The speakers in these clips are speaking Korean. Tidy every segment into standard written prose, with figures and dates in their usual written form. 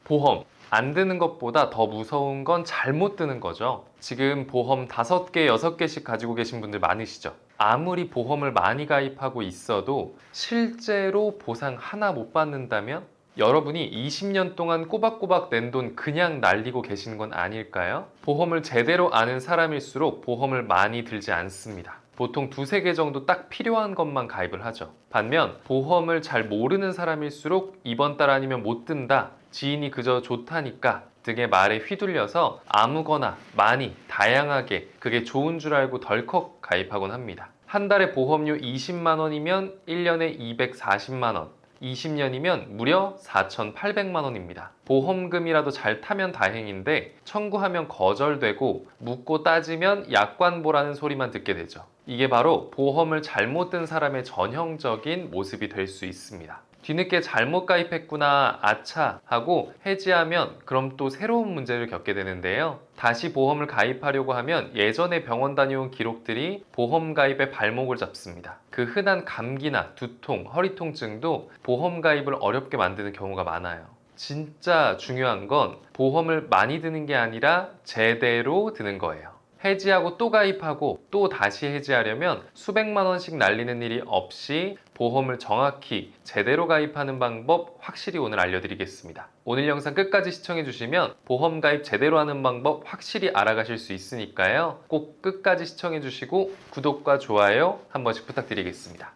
보험 안 드는 것보다 더 무서운 건 잘못 드는 거죠. 지금 보험 5개, 6개씩 가지고 계신 분들 많으시죠? 아무리 보험을 많이 가입하고 있어도 실제로 보상 하나 못 받는다면 여러분이 20년 동안 꼬박꼬박 낸 돈 그냥 날리고 계시는 건 아닐까요? 보험을 제대로 아는 사람일수록 보험을 많이 들지 않습니다. 보통 2~3개 정도 딱 필요한 것만 가입을 하죠. 반면 보험을 잘 모르는 사람일수록 이번 달 아니면 못 든다, 지인이 그저 좋다니까 등의 말에 휘둘려서 아무거나 많이 다양하게 그게 좋은 줄 알고 덜컥 가입하곤 합니다. 한 달에 보험료 20만 원이면 1년에 240만 원, 20년이면 무려 4,800만 원입니다. 보험금이라도 잘 타면 다행인데 청구하면 거절되고 묻고 따지면 약관보라는 소리만 듣게 되죠. 이게 바로 보험을 잘못 든 사람의 전형적인 모습이 될 수 있습니다. 뒤늦게 잘못 가입했구나, 아차 하고 해지하면 그럼 또 새로운 문제를 겪게 되는데요. 다시 보험을 가입하려고 하면 예전에 병원 다녀온 기록들이 보험 가입의 발목을 잡습니다. 그 흔한 감기나 두통, 허리 통증도 보험 가입을 어렵게 만드는 경우가 많아요. 진짜 중요한 건 보험을 많이 드는 게 아니라 제대로 드는 거예요. 해지하고 또 가입하고 또 다시 해지하려면 수백만 원씩 날리는 일이 없이 보험을 정확히 제대로 가입하는 방법 확실히 오늘 알려드리겠습니다. 오늘 영상 끝까지 시청해 주시면 보험 가입 제대로 하는 방법 확실히 알아가실 수 있으니까요. 꼭 끝까지 시청해 주시고 구독과 좋아요 한 번씩 부탁드리겠습니다.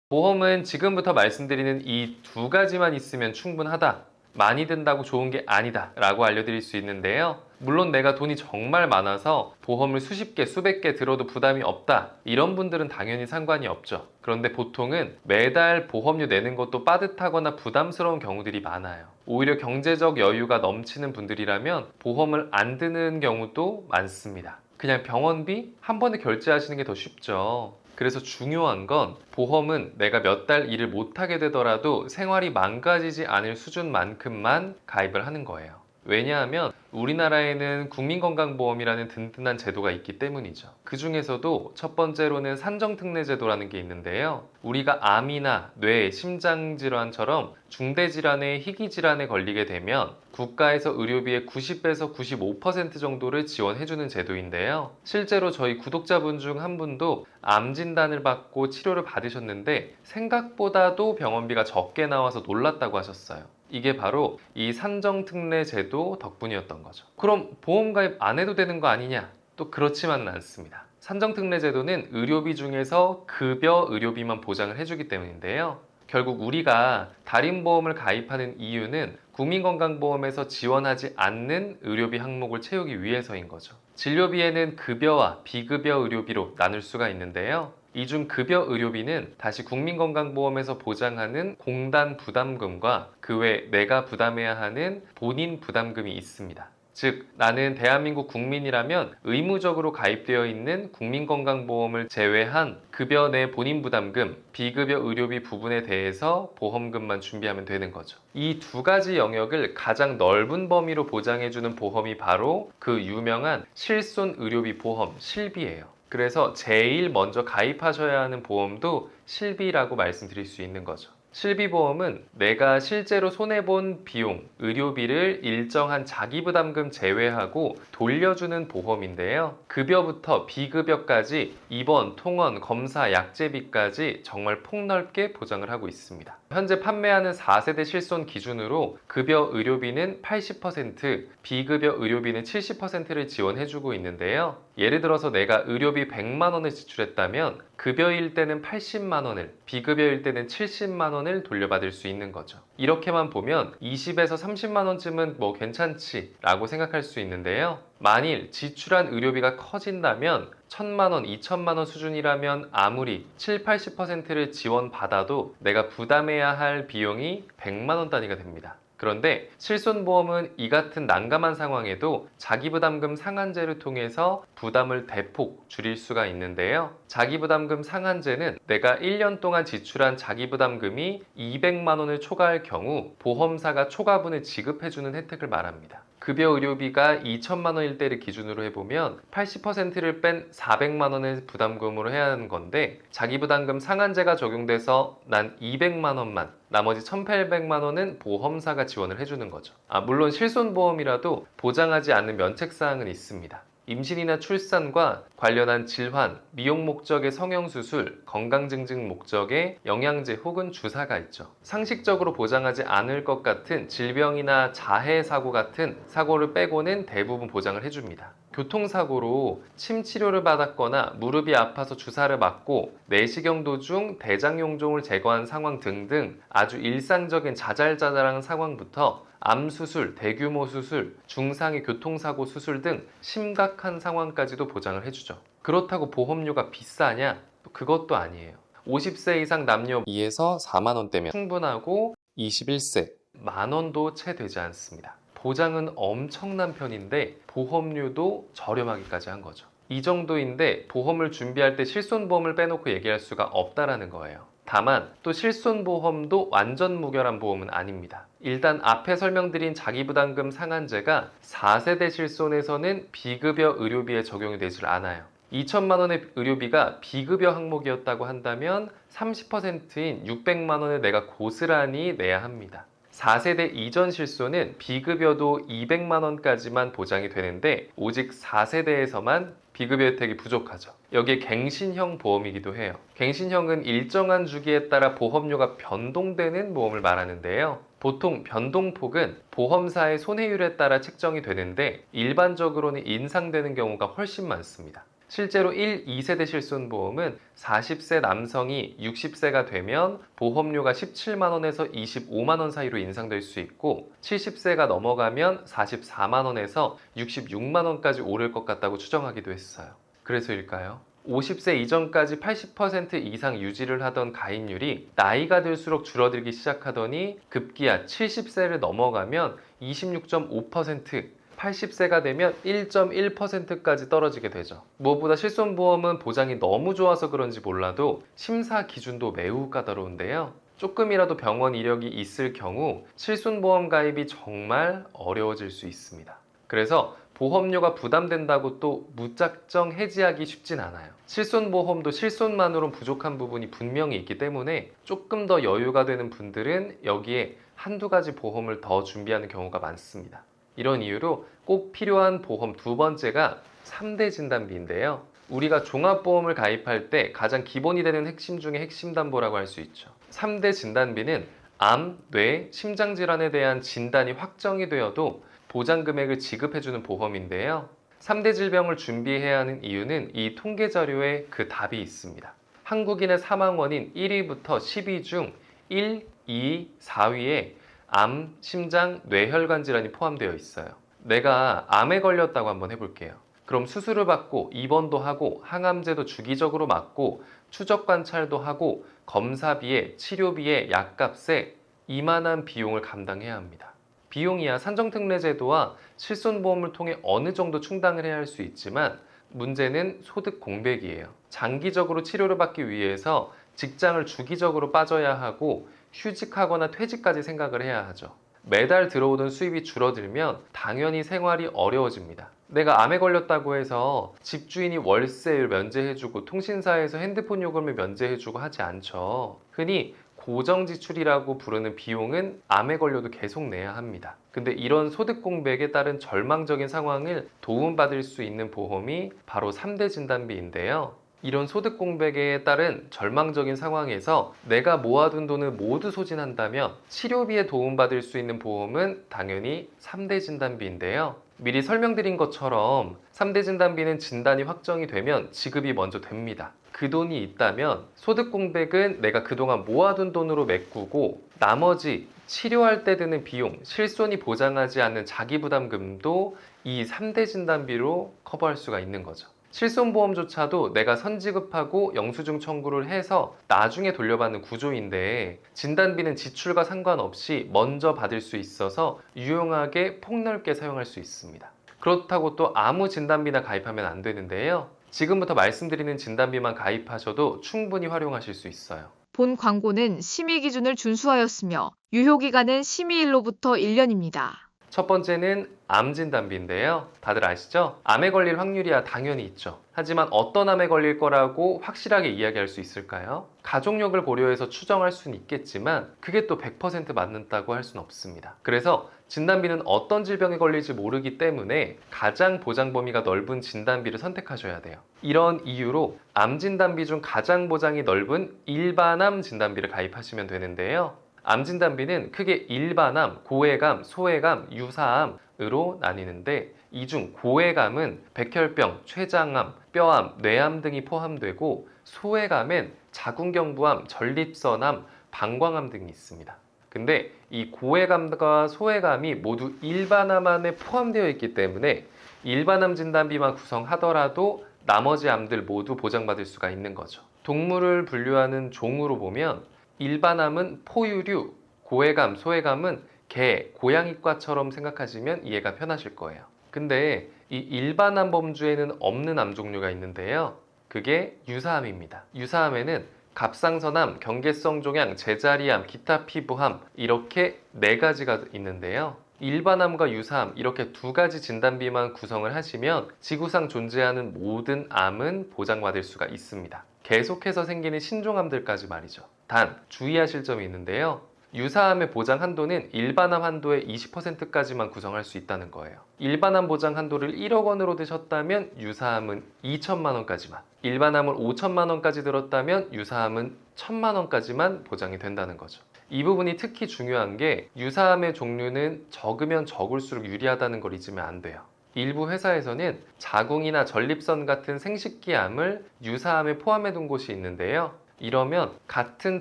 보험은 지금부터 말씀드리는 이 2가지만 있으면 충분하다, 많이 든다고 좋은 게 아니다 라고 알려드릴 수 있는데요. 물론 내가 돈이 정말 많아서 보험을 수십 개, 수백 개 들어도 부담이 없다, 이런 분들은 당연히 상관이 없죠. 그런데 보통은 매달 보험료 내는 것도 빠듯하거나 부담스러운 경우들이 많아요. 오히려 경제적 여유가 넘치는 분들이라면 보험을 안 드는 경우도 많습니다. 그냥 병원비 한 번에 결제하시는 게 더 쉽죠. 그래서 중요한 건 보험은 내가 몇 달 일을 못하게 되더라도 생활이 망가지지 않을 수준만큼만 가입을 하는 거예요. 왜냐하면 우리나라에는 국민건강보험이라는 든든한 제도가 있기 때문이죠. 그 중에서도 첫 번째로는 산정특례제도라는 게 있는데요. 우리가 암이나 뇌, 심장질환처럼 중대질환에 희귀질환에 걸리게 되면 국가에서 의료비의 90에서 95% 정도를 지원해주는 제도인데요. 실제로 저희 구독자분 중 한 분도 암 진단을 받고 치료를 받으셨는데 생각보다도 병원비가 적게 나와서 놀랐다고 하셨어요. 이게 바로 이 산정특례 제도 덕분이었던 거죠. 그럼 보험 가입 안 해도 되는 거 아니냐? 또 그렇지만은 않습니다. 산정특례 제도는 의료비 중에서 급여 의료비만 보장을 해주기 때문인데요. 결국 우리가 달인보험을 가입하는 이유는 국민건강보험에서 지원하지 않는 의료비 항목을 채우기 위해서인 거죠. 진료비에는 급여와 비급여 의료비로 나눌 수가 있는데요. 이 중 급여 의료비는 다시 국민건강보험에서 보장하는 공단 부담금과 그 외 내가 부담해야 하는 본인 부담금이 있습니다. 즉 나는 대한민국 국민이라면 의무적으로 가입되어 있는 국민건강보험을 제외한 급여 내 본인 부담금, 비급여 의료비 부분에 대해서 보험금만 준비하면 되는 거죠. 이 2가지 영역을 가장 넓은 범위로 보장해주는 보험이 바로 그 유명한 실손의료비 보험, 실비예요. 그래서 제일 먼저 가입하셔야 하는 보험도 실비라고 말씀드릴 수 있는 거죠. 실비보험은 내가 실제로 손해본 비용, 의료비를 일정한 자기부담금 제외하고 돌려주는 보험인데요. 급여부터 비급여까지 입원, 통원, 검사, 약제비까지 정말 폭넓게 보장을 하고 있습니다. 현재 판매하는 4세대 실손 기준으로 급여 의료비는 80%, 비급여 의료비는 70%를 지원해주고 있는데요. 예를 들어서 내가 의료비 100만 원을 지출했다면 급여일 때는 80만 원을, 비급여일 때는 70만 원을 돌려받을 수 있는 거죠. 이렇게만 보면 20에서 30만 원쯤은 뭐 괜찮지 라고 생각할 수 있는데요. 만일 지출한 의료비가 커진다면 1,000만 원, 2,000만 원 수준이라면 아무리 7, 80%를 지원받아도 내가 부담해야 할 비용이 100만 원 단위가 됩니다. 그런데 실손보험은 이 같은 난감한 상황에도 자기부담금 상한제를 통해서 부담을 대폭 줄일 수가 있는데요. 자기부담금 상한제는 내가 1년 동안 지출한 자기부담금이 200만 원을 초과할 경우 보험사가 초과분을 지급해주는 혜택을 말합니다. 급여 의료비가 2천만 원일 때를 기준으로 해보면 80%를 뺀 400만 원을 부담금으로 해야 하는 건데, 자기부담금 상한제가 적용돼서 난 200만 원만, 나머지 1,800만 원은 보험사가 지원을 해주는 거죠. 물론 실손보험이라도 보장하지 않는 면책사항은 있습니다. 임신이나 출산과 관련한 질환, 미용 목적의 성형수술, 건강증진 목적의 영양제 혹은 주사가 있죠. 상식적으로 보장하지 않을 것 같은 질병이나 자해 사고 같은 사고를 빼고는 대부분 보장을 해줍니다. 교통사고로 침 치료를 받았거나 무릎이 아파서 주사를 맞고 내시경 도중 대장용종을 제거한 상황 등등 아주 일상적인 자잘자잘한 상황부터 암 수술, 대규모 수술, 중상위 교통사고 수술 등 심각한 상황까지도 보장을 해주죠. 그렇다고 보험료가 비싸냐? 그것도 아니에요. 50세 이상 남녀 2에서 4만 원대면 충분하고 21세 만 원도 채 되지 않습니다. 보장은 엄청난 편인데 보험료도 저렴하기까지 한 거죠. 이 정도인데 보험을 준비할 때 실손보험을 빼놓고 얘기할 수가 없다라는 거예요. 다만 또 실손보험도 완전 무결한 보험은 아닙니다. 일단 앞에 설명드린 자기부담금 상한제가 4세대 실손에서는 비급여 의료비에 적용이 되질 않아요. 2천만 원의 의료비가 비급여 항목이었다고 한다면 30%인 600만 원을 내가 고스란히 내야 합니다. 4세대 이전 실손은 비급여도 200만 원까지만 보장이 되는데 오직 4세대에서만 비급여 혜택이 부족하죠. 여기에 갱신형 보험이기도 해요. 갱신형은 일정한 주기에 따라 보험료가 변동되는 보험을 말하는데요. 보통 변동폭은 보험사의 손해율에 따라 책정이 되는데 일반적으로는 인상되는 경우가 훨씬 많습니다. 실제로 1, 2세대 실손보험은 40세 남성이 60세가 되면 보험료가 17만 원에서 25만 원 사이로 인상될 수 있고 70세가 넘어가면 44만 원에서 66만 원까지 오를 것 같다고 추정하기도 했어요. 그래서일까요? 50세 이전까지 80% 이상 유지를 하던 가입률이 나이가 들수록 줄어들기 시작하더니 급기야 70세를 넘어가면 26.5%, 80세가 되면 1.1%까지 떨어지게 되죠. 무엇보다 실손보험은 보장이 너무 좋아서 그런지 몰라도 심사 기준도 매우 까다로운데요. 조금이라도 병원 이력이 있을 경우 실손보험 가입이 정말 어려워질 수 있습니다. 그래서 보험료가 부담된다고 또 무작정 해지하기 쉽진 않아요. 실손보험도 실손만으로는 부족한 부분이 분명히 있기 때문에 조금 더 여유가 되는 분들은 여기에 한두 가지 보험을 더 준비하는 경우가 많습니다. 이런 이유로 꼭 필요한 보험 두 번째가 3대 진단비인데요. 우리가 종합보험을 가입할 때 가장 기본이 되는 핵심 중에 핵심 담보라고 할 수 있죠. 3대 진단비는 암, 뇌, 심장질환에 대한 진단이 확정이 되어도 보장 금액을 지급해주는 보험인데요. 3대 질병을 준비해야 하는 이유는 이 통계 자료에 그 답이 있습니다. 한국인의 사망 원인 1위부터 10위 중 1, 2, 4위에 암, 심장, 뇌혈관 질환이 포함되어 있어요. 내가 암에 걸렸다고 한번 해볼게요. 그럼 수술을 받고 입원도 하고 항암제도 주기적으로 맞고 추적 관찰도 하고 검사비에 치료비에 약값에 이만한 비용을 감당해야 합니다. 비용이야 산정특례제도와 실손보험을 통해 어느 정도 충당을 해야 할 수 있지만 문제는 소득 공백이에요. 장기적으로 치료를 받기 위해서 직장을 주기적으로 빠져야 하고 휴직하거나 퇴직까지 생각을 해야 하죠. 매달 들어오던 수입이 줄어들면 당연히 생활이 어려워집니다. 내가 암에 걸렸다고 해서 집주인이 월세를 면제해주고 통신사에서 핸드폰 요금을 면제해주고 하지 않죠. 흔히 고정지출이라고 부르는 비용은 암에 걸려도 계속 내야 합니다. 근데 이런 소득 공백에 따른 절망적인 상황을 도움받을 수 있는 보험이 바로 3대 진단비인데요. 이런 소득 공백에 따른 절망적인 상황에서 내가 모아둔 돈을 모두 소진한다면 치료비에 도움받을 수 있는 보험은 당연히 3대 진단비인데요. 미리 설명드린 것처럼 3대 진단비는 진단이 확정이 되면 지급이 먼저 됩니다. 그 돈이 있다면 소득 공백은 내가 그동안 모아둔 돈으로 메꾸고 나머지 치료할 때 드는 비용, 실손이 보장하지 않는 자기부담금도 이 3대 진단비로 커버할 수가 있는 거죠. 실손보험조차도 내가 선지급하고 영수증 청구를 해서 나중에 돌려받는 구조인데 진단비는 지출과 상관없이 먼저 받을 수 있어서 유용하게 폭넓게 사용할 수 있습니다. 그렇다고 또 아무 진단비나 가입하면 안 되는데요. 지금부터 말씀드리는 진단비만 가입하셔도 충분히 활용하실 수 있어요. 본 광고는 심의 기준을 준수하였으며 유효기간은 심의일로부터 1년입니다. 첫 번째는 암 진단비인데요. 다들 아시죠? 암에 걸릴 확률이야 당연히 있죠. 하지만 어떤 암에 걸릴 거라고 확실하게 이야기할 수 있을까요? 가족력을 고려해서 추정할 수는 있겠지만 그게 또 100% 맞는다고 할 수는 없습니다. 그래서 진단비는 어떤 질병에 걸릴지 모르기 때문에 가장 보장 범위가 넓은 진단비를 선택하셔야 돼요. 이런 이유로 암 진단비 중 가장 보장이 넓은 일반암 진단비를 가입하시면 되는데요. 암 진단비는 크게 일반암, 고해감, 소해감, 유사암으로 나뉘는데 이 중 고해감은 백혈병, 췌장암, 뼈암, 뇌암 등이 포함되고 소해감엔 자궁경부암, 전립선암, 방광암 등이 있습니다. 근데 이 고해감과 소해감이 모두 일반암 안에 포함되어 있기 때문에 일반암 진단비만 구성하더라도 나머지 암들 모두 보장받을 수가 있는 거죠. 동물을 분류하는 종으로 보면 일반암은 포유류, 고해감, 소해감은 개, 고양이과처럼 생각하시면 이해가 편하실 거예요. 근데 이 일반암 범주에는 없는 암 종류가 있는데요. 그게 유사암입니다. 유사암에는 갑상선암, 경계성 종양, 제자리암, 기타 피부암 이렇게 4가지가 있는데요. 일반암과 유사암 이렇게 2가지 진단비만 구성을 하시면 지구상 존재하는 모든 암은 보장받을 수가 있습니다. 계속해서 생기는 신종암들까지 말이죠. 단 주의하실 점이 있는데요. 유사암의 보장 한도는 일반암 한도의 20%까지만 구성할 수 있다는 거예요. 일반암 보장 한도를 1억 원으로 드셨다면 유사암은 2천만 원까지만, 일반암을 5천만 원까지 들었다면 유사암은 1천만 원까지만 보장이 된다는 거죠. 이 부분이 특히 중요한 게 유사암의 종류는 적으면 적을수록 유리하다는 걸 잊으면 안 돼요. 일부 회사에서는 자궁이나 전립선 같은 생식기암을 유사암에 포함해 둔 곳이 있는데요. 이러면 같은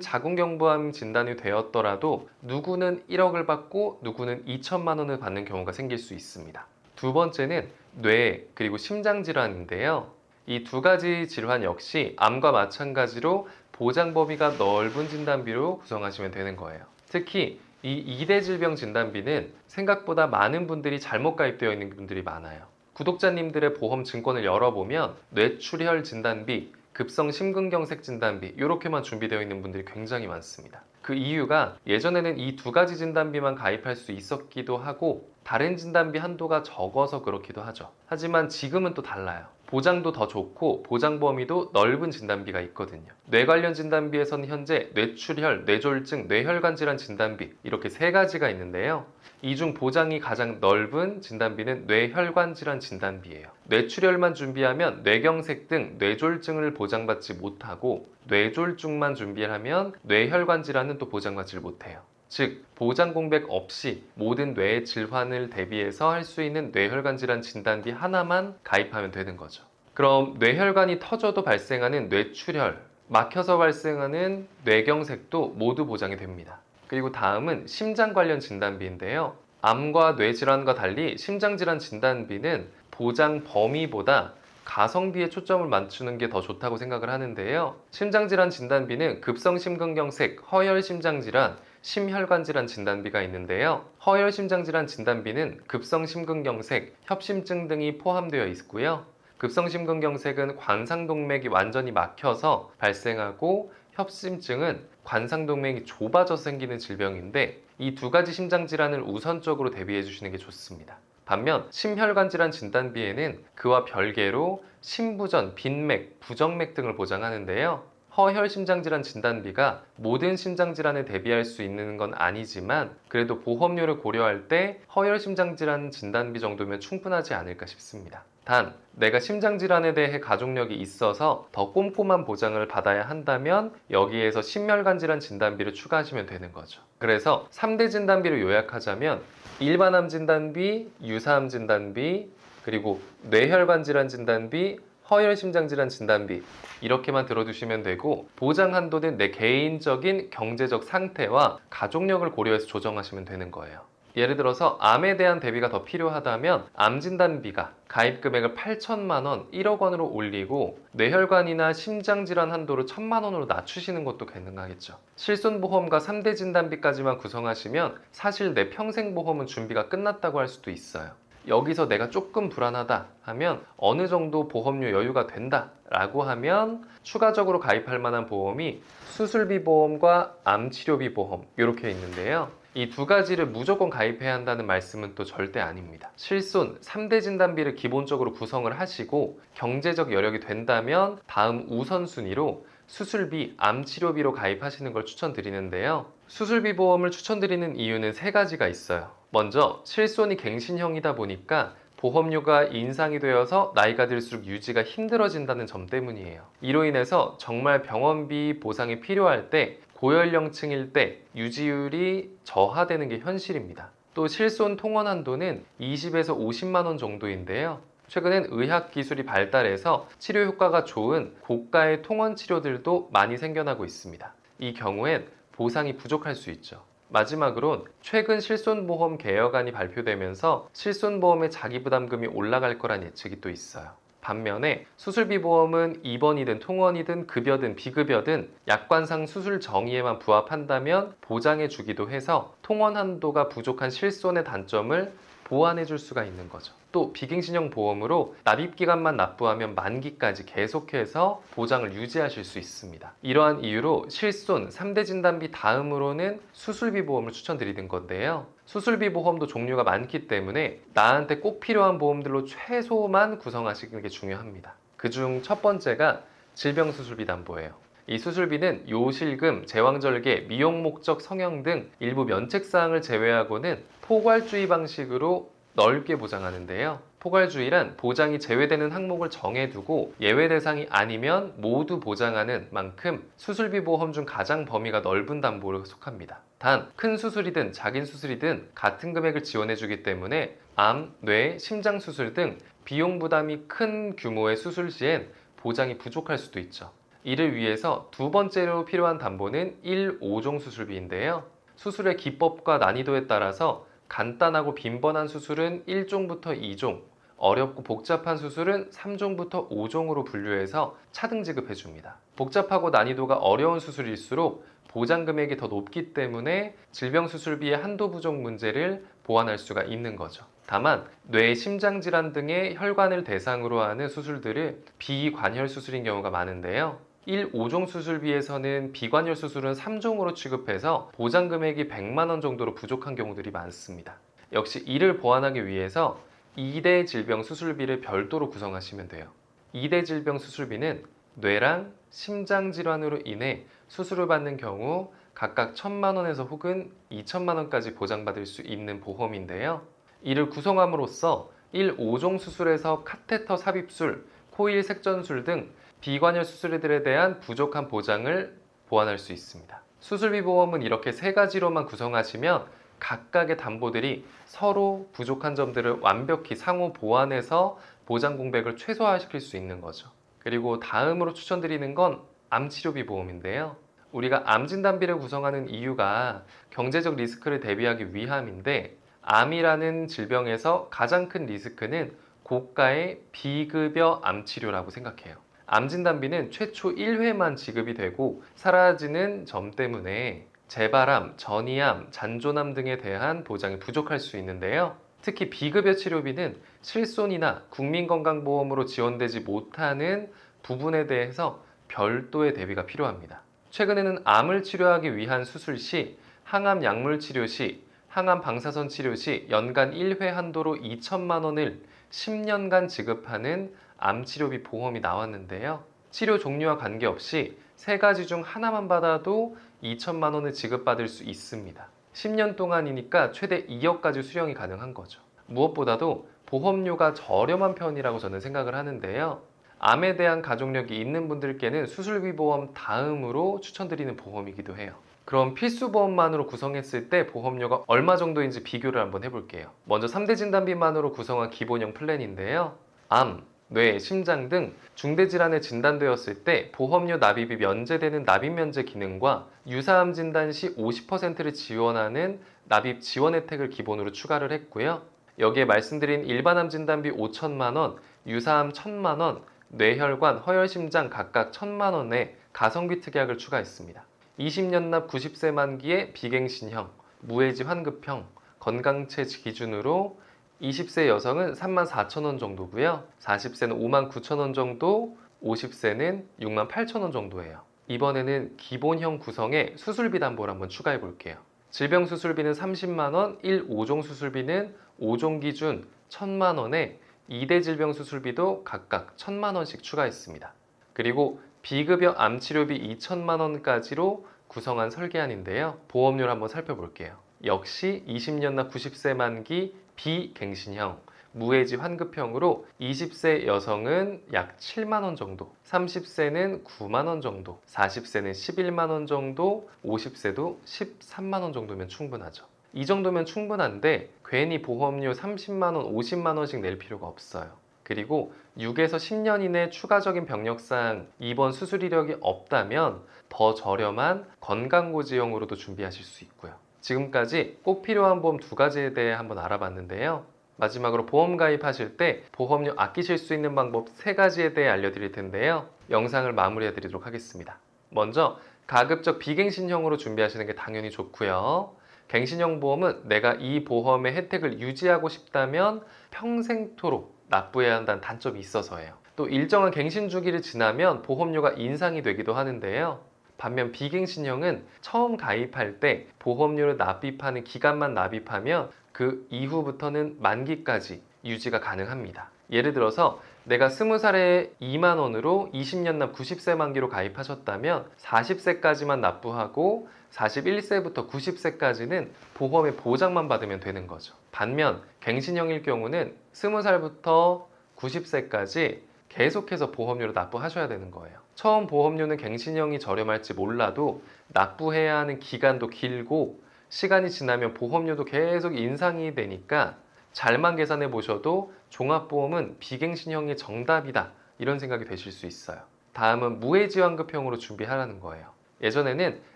자궁경부암 진단이 되었더라도 누구는 1억을 받고 누구는 2천만 원을 받는 경우가 생길 수 있습니다. 두 번째는 뇌 그리고 심장질환인데요. 이 2가지 질환 역시 암과 마찬가지로 보장 범위가 넓은 진단비로 구성하시면 되는 거예요. 특히 이 2대 질병 진단비는 생각보다 많은 분들이 잘못 가입되어 있는 분들이 많아요. 구독자님들의 보험 증권을 열어보면 뇌출혈 진단비, 급성 심근경색 진단비 이렇게만 준비되어 있는 분들이 굉장히 많습니다. 그 이유가 예전에는 이 2가지 진단비만 가입할 수 있었기도 하고 다른 진단비 한도가 적어서 그렇기도 하죠. 하지만 지금은 또 달라요. 보장도 더 좋고 보장 범위도 넓은 진단비가 있거든요. 뇌 관련 진단비에서는 현재 뇌출혈, 뇌졸중, 뇌혈관 질환 진단비 이렇게 3가지가 있는데요. 이 중 보장이 가장 넓은 진단비는 뇌혈관 질환 진단비예요. 뇌출혈만 준비하면 뇌경색 등 뇌졸중을 보장받지 못하고 뇌졸중만 준비하면 뇌혈관 질환은 또 보장받지 못해요. 즉 보장 공백 없이 모든 뇌 질환을 대비해서 할 수 있는 뇌혈관 질환 진단비 하나만 가입하면 되는 거죠. 그럼 뇌혈관이 터져도 발생하는 뇌출혈, 막혀서 발생하는 뇌경색도 모두 보장이 됩니다. 그리고 다음은 심장 관련 진단비인데요. 암과 뇌질환과 달리 심장질환 진단비는 보장 범위보다 가성비에 초점을 맞추는 게 더 좋다고 생각을 하는데요. 심장질환 진단비는 급성심근경색, 허혈심장질환, 심혈관질환 진단비가 있는데요. 허혈심장질환 진단비는 급성심근경색, 협심증 등이 포함되어 있고요. 급성심근경색은 관상동맥이 완전히 막혀서 발생하고 협심증은 관상동맥이 좁아져서 생기는 질병인데 이 2가지 심장질환을 우선적으로 대비해 주시는 게 좋습니다. 반면 심혈관질환 진단비에는 그와 별개로 심부전, 빈맥, 부정맥 등을 보장하는데요. 허혈심장질환 진단비가 모든 심장질환에 대비할 수 있는 건 아니지만 그래도 보험료를 고려할 때 허혈심장질환 진단비 정도면 충분하지 않을까 싶습니다. 단, 내가 심장질환에 대해 가족력이 있어서 더 꼼꼼한 보장을 받아야 한다면 여기에서 심혈관질환 진단비를 추가하시면 되는 거죠. 그래서 3대 진단비로 요약하자면 일반암 진단비, 유사암 진단비, 그리고 뇌혈관 질환 진단비, 허혈심장질환 진단비 이렇게만 들어두시면 되고 보장 한도는 내 개인적인 경제적 상태와 가족력을 고려해서 조정하시면 되는 거예요. 예를 들어서 암에 대한 대비가 더 필요하다면 암 진단비가 가입 금액을 8천만 원, 1억 원으로 올리고 뇌혈관이나 심장질환 한도를 1천만 원으로 낮추시는 것도 가능하겠죠. 실손보험과 3대 진단비까지만 구성하시면 사실 내 평생보험은 준비가 끝났다고 할 수도 있어요. 여기서 내가 조금 불안하다 하면 어느 정도 보험료 여유가 된다 라고 하면 추가적으로 가입할 만한 보험이 수술비 보험과 암치료비 보험 이렇게 있는데요. 이 두 가지를 무조건 가입해야 한다는 말씀은 또 절대 아닙니다. 실손 3대 진단비를 기본적으로 구성을 하시고 경제적 여력이 된다면 다음 우선순위로 수술비, 암치료비로 가입하시는 걸 추천드리는데요. 수술비 보험을 추천드리는 이유는 세 가지가 있어요. 먼저 실손이 갱신형이다 보니까 보험료가 인상이 되어서 나이가 들수록 유지가 힘들어진다는 점 때문이에요. 이로 인해서 정말 병원비 보상이 필요할 때 고연령층일 때 유지율이 저하되는 게 현실입니다. 또 실손 통원 한도는 20에서 50만 원 정도인데요. 최근엔 의학 기술이 발달해서 치료 효과가 좋은 고가의 통원 치료들도 많이 생겨나고 있습니다. 이 경우엔 보상이 부족할 수 있죠. 마지막으론 최근 실손보험 개혁안이 발표되면서 실손보험의 자기부담금이 올라갈 거란 예측이 또 있어요. 반면에 수술비 보험은 입원이든 통원이든 급여든 비급여든 약관상 수술 정의에만 부합한다면 보장해 주기도 해서 통원 한도가 부족한 실손의 단점을 보완해 줄 수가 있는 거죠. 또 비갱신형 보험으로 납입기간만 납부하면 만기까지 계속해서 보장을 유지하실 수 있습니다. 이러한 이유로 실손 3대 진단비 다음으로는 수술비 보험을 추천드리는 건데요. 수술비 보험도 종류가 많기 때문에 나한테 꼭 필요한 보험들로 최소만 구성하시는 게 중요합니다. 그중 첫 번째가 질병수술비 담보예요. 이 수술비는 요실금, 제왕절개, 미용 목적 성형 등 일부 면책사항을 제외하고는 포괄주의 방식으로 넓게 보장하는데요. 포괄주의란 보장이 제외되는 항목을 정해두고 예외 대상이 아니면 모두 보장하는 만큼 수술비 보험 중 가장 범위가 넓은 담보를 속합니다. 단, 큰 수술이든 작은 수술이든 같은 금액을 지원해주기 때문에 암, 뇌, 심장 수술 등 비용 부담이 큰 규모의 수술 시엔 보장이 부족할 수도 있죠. 이를 위해서 두 번째로 필요한 담보는 1-5종 수술비인데요. 수술의 기법과 난이도에 따라서 간단하고 빈번한 수술은 1종부터 2종, 어렵고 복잡한 수술은 3종부터 5종으로 분류해서 차등 지급해 줍니다. 복잡하고 난이도가 어려운 수술일수록 보장 금액이 더 높기 때문에 질병수술비의 한도 부족 문제를 보완할 수가 있는 거죠. 다만 뇌, 심장 질환 등의 혈관을 대상으로 하는 수술들은 비관혈 수술인 경우가 많은데요. 1-5종 수술비에서는 비관혈 수술은 3종으로 취급해서 보장 금액이 100만 원 정도로 부족한 경우들이 많습니다. 역시 이를 보완하기 위해서 2대 질병 수술비를 별도로 구성하시면 돼요. 2대 질병 수술비는 뇌랑 심장 질환으로 인해 수술을 받는 경우 각각 1,000만 원에서 혹은 2천만 원까지 보장받을 수 있는 보험인데요. 이를 구성함으로써 1-5종 수술에서 카테터 삽입술, 코일 색전술 등 비관혈 수술들에 대한 부족한 보장을 보완할 수 있습니다. 수술비 보험은 이렇게 세 가지로만 구성하시면 각각의 담보들이 서로 부족한 점들을 완벽히 상호 보완해서 보장 공백을 최소화시킬 수 있는 거죠. 그리고 다음으로 추천드리는 건 암치료비 보험인데요. 우리가 암진단비를 구성하는 이유가 경제적 리스크를 대비하기 위함인데 암이라는 질병에서 가장 큰 리스크는 고가의 비급여 암치료라고 생각해요. 암진단비는 최초 1회만 지급이 되고 사라지는 점 때문에 재발암, 전이암, 잔존암 등에 대한 보장이 부족할 수 있는데요. 특히 비급여 치료비는 실손이나 국민건강보험으로 지원되지 못하는 부분에 대해서 별도의 대비가 필요합니다. 최근에는 암을 치료하기 위한 수술 시, 항암 약물 치료 시, 항암 방사선 치료 시 연간 1회 한도로 2천만 원을 10년간 지급하는 암치료비 보험이 나왔는데요. 치료 종류와 관계없이 세 가지 중 하나만 받아도 2천만 원을 지급받을 수 있습니다. 10년 동안이니까 최대 2억까지 수령이 가능한 거죠. 무엇보다도 보험료가 저렴한 편이라고 저는 생각을 하는데요. 암에 대한 가족력이 있는 분들께는 수술비 보험 다음으로 추천드리는 보험이기도 해요. 그럼 필수 보험만으로 구성했을 때 보험료가 얼마 정도인지 비교를 한번 해볼게요. 먼저 3대 진단비만으로 구성한 기본형 플랜인데요. 암, 뇌, 심장 등 중대질환에 진단되었을 때 보험료 납입이 면제되는 납입면제 기능과 유사암 진단 시 50%를 지원하는 납입 지원 혜택을 기본으로 추가를 했고요. 여기에 말씀드린 일반암 진단비 5천만 원, 유사암 1,000만 원, 뇌혈관, 허혈심장 각각 1,000만 원의 가성비 특약을 추가했습니다. 20년 납 90세 만기의 비갱신형, 무해지 환급형, 건강체 기준으로 20세 여성은 34,000원 정도고요. 40세는 59,000원 정도, 50세는 68,000원 정도예요. 이번에는 기본형 구성에 수술비 담보를 한번 추가해 볼게요. 질병 수술비는 30만 원, 1, 5종 수술비는 5종 기준 1,000만 원에 2대 질병 수술비도 각각 1,000만 원씩 추가했습니다. 그리고 비급여 암치료비 2,000만 원까지로 구성한 설계안인데요. 보험료를 한번 살펴볼게요. 역시 20년 납 90세 만기 비갱신형, 무해지 환급형으로 20세 여성은 약 7만 원 정도, 30세는 9만 원 정도, 40세는 11만 원 정도, 50세도 13만 원 정도면 충분하죠. 이 정도면 충분한데 괜히 보험료 30만 원, 50만 원씩 낼 필요가 없어요. 그리고 6에서 10년 이내 추가적인 병력상 입원 수술 이력이 없다면 더 저렴한 건강고지형으로도 준비하실 수 있고요. 지금까지 꼭 필요한 보험 2가지에 대해 한번 알아봤는데요. 마지막으로 보험 가입하실 때 보험료 아끼실 수 있는 방법 3가지에 대해 알려드릴 텐데요. 영상을 마무리해 드리도록 하겠습니다. 먼저 가급적 비갱신형으로 준비하시는 게 당연히 좋고요. 갱신형 보험은 내가 이 보험의 혜택을 유지하고 싶다면 평생토록 납부해야 한다는 단점이 있어서예요. 또 일정한 갱신 주기를 지나면 보험료가 인상이 되기도 하는데요. 반면 비갱신형은 처음 가입할 때 보험료를 납입하는 기간만 납입하면 그 이후부터는 만기까지 유지가 가능합니다. 예를 들어서 내가 20살에 2만 원으로 20년 납 90세 만기로 가입하셨다면 40세까지만 납부하고 41세부터 90세까지는 보험의 보장만 받으면 되는 거죠. 반면 갱신형일 경우는 20살부터 90세까지 계속해서 보험료를 납부하셔야 되는 거예요. 처음 보험료는 갱신형이 저렴할지 몰라도 납부해야 하는 기간도 길고 시간이 지나면 보험료도 계속 인상이 되니까 잘만 계산해 보셔도 종합보험은 비갱신형이 정답이다 이런 생각이 되실 수 있어요. 다음은 무해지환급형으로 준비하라는 거예요. 예전에는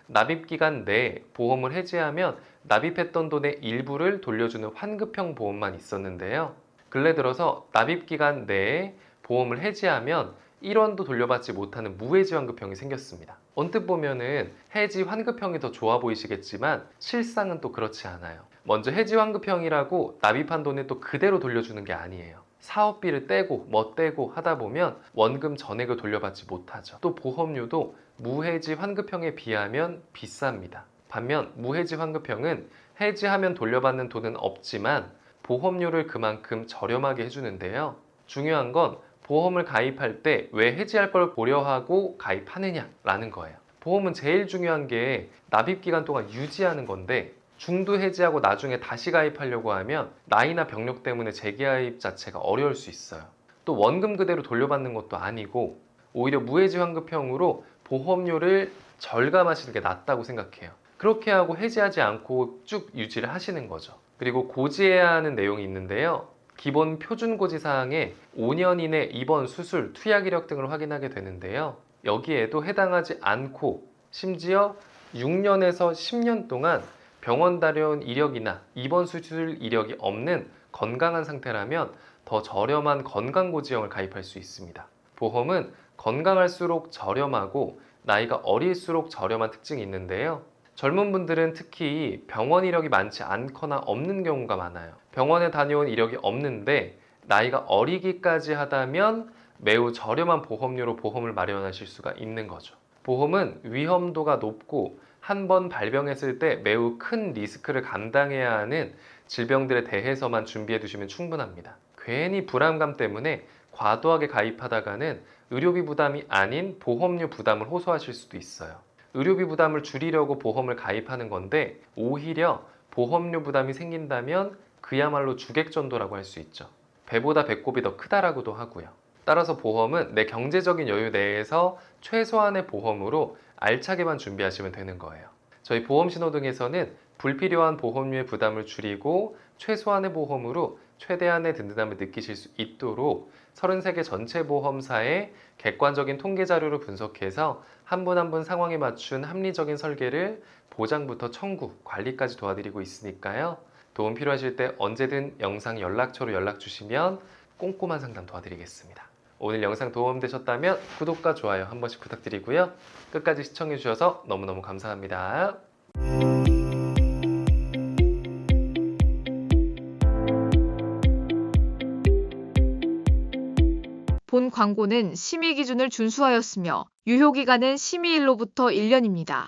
납입기간 내에 보험을 해지하면 납입했던 돈의 일부를 돌려주는 환급형 보험만 있었는데요. 근래 들어서 납입기간 내에 보험을 해지하면 1원도 돌려받지 못하는 무해지환급형이 생겼습니다. 언뜻 보면은 해지 환급형이 더 좋아 보이시겠지만 실상은 또 그렇지 않아요. 먼저 해지 환급형이라고 납입한 돈을 또 그대로 돌려주는 게 아니에요. 사업비를 떼고 뭐 떼고 하다 보면 원금 전액을 돌려받지 못하죠. 또 보험료도 무해지 환급형에 비하면 비쌉니다. 반면 무해지 환급형은 해지하면 돌려받는 돈은 없지만 보험료를 그만큼 저렴하게 해주는데요. 중요한 건 보험을 가입할 때 왜 해지할 걸 고려하고 가입하느냐라는 거예요. 보험은 제일 중요한 게 납입기간 동안 유지하는 건데 중도 해지하고 나중에 다시 가입하려고 하면 나이나 병력 때문에 재가입 자체가 어려울 수 있어요. 또 원금 그대로 돌려받는 것도 아니고 오히려 무해지 환급형으로 보험료를 절감하시는 게 낫다고 생각해요. 그렇게 하고 해지하지 않고 쭉 유지를 하시는 거죠. 그리고 고지해야 하는 내용이 있는데요. 기본 표준고지 사항에 5년 이내 입원, 수술, 투약 이력 등을 확인하게 되는데요. 여기에도 해당하지 않고 심지어 6년에서 10년 동안 병원 다녀온 이력이나 입원, 수술 이력이 없는 건강한 상태라면 더 저렴한 건강고지형을 가입할 수 있습니다. 보험은 건강할수록 저렴하고 나이가 어릴수록 저렴한 특징이 있는데요. 젊은 분들은 특히 병원 이력이 많지 않거나 없는 경우가 많아요. 병원에 다녀온 이력이 없는데 나이가 어리기까지 하다면 매우 저렴한 보험료로 보험을 마련하실 수가 있는 거죠. 보험은 위험도가 높고 한 번 발병했을 때 매우 큰 리스크를 감당해야 하는 질병들에 대해서만 준비해 두시면 충분합니다. 괜히 불안감 때문에 과도하게 가입하다가는 의료비 부담이 아닌 보험료 부담을 호소하실 수도 있어요. 의료비 부담을 줄이려고 보험을 가입하는 건데 오히려 보험료 부담이 생긴다면 그야말로 주객전도라고 할 수 있죠. 배보다 배꼽이 더 크다라고도 하고요. 따라서 보험은 내 경제적인 여유 내에서 최소한의 보험으로 알차게만 준비하시면 되는 거예요. 저희 보험신호등에서는 불필요한 보험료의 부담을 줄이고 최소한의 보험으로 최대한의 든든함을 느끼실 수 있도록 33개 전체 보험사의 객관적인 통계 자료를 분석해서 한 분 한 분 상황에 맞춘 합리적인 설계를 보장부터 청구, 관리까지 도와드리고 있으니까요. 도움 필요하실 때 언제든 영상 연락처로 연락 주시면 꼼꼼한 상담 도와드리겠습니다. 오늘 영상 도움되셨다면 구독과 좋아요 한 번씩 부탁드리고요. 끝까지 시청해 주셔서 너무너무 감사합니다. 본 광고는 심의 기준을 준수하였으며 유효기간은 심의일로부터 1년입니다.